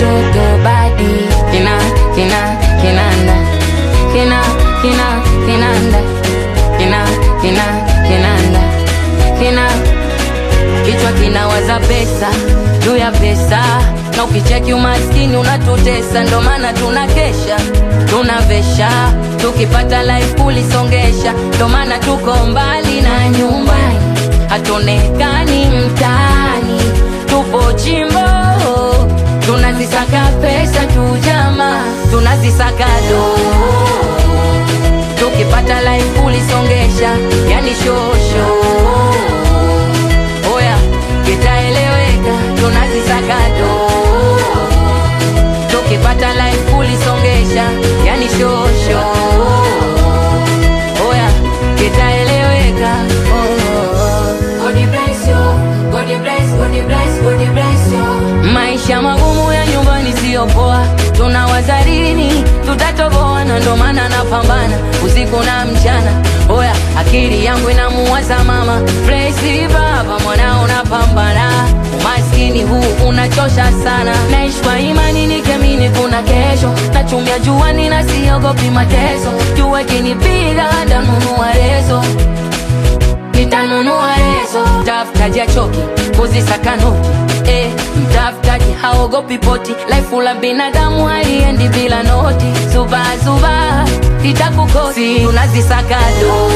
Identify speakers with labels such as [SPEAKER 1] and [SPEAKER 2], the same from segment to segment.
[SPEAKER 1] katoto badi kinanda kichwa kinawaza pesa juu ya pesa, na ukicheki umaskini unatutesa. Ndo maana tunakesha tunavesha, tukipata life kulisongesha. Ndo maana tuko mbali na nyumbani, hatonekani mtaani, tupo chimbo tunazisaka pesa tu jamaa, tunazisaka do, tukipata life kulisongesha. Yani shosho oya kitaeleweka, tunazisaka do, tukipata life kulisongesha. Yani shosho oya kitaeleweka. God bless you, God bless, God bless, God bless you. Maisha magumu ya nyumbani sio poa, tunawaza lini tutatoboa, na ndo maana napambana usiku na mchana. Oya akili yangu inamuwaza mama, Praise baba mwanao napambana. Umaskini huu unachosha sana, naishi kwa imani nikiamini kuna kesho. Nachumia juani na siogopi mateso, jua kinipiga ndanunua reso, nitanunua reso. Mtafutaji achoki kuzisaka noti, mtafutaji haogopi poti. Life la binadamu haliendi bila noti, zuba zuba itakukosi. Tunazisaka do,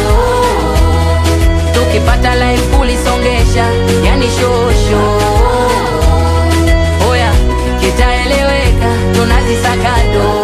[SPEAKER 1] tukipata life kulisongesha. Yani shosho oya kitaeleweka, tunazisaka do,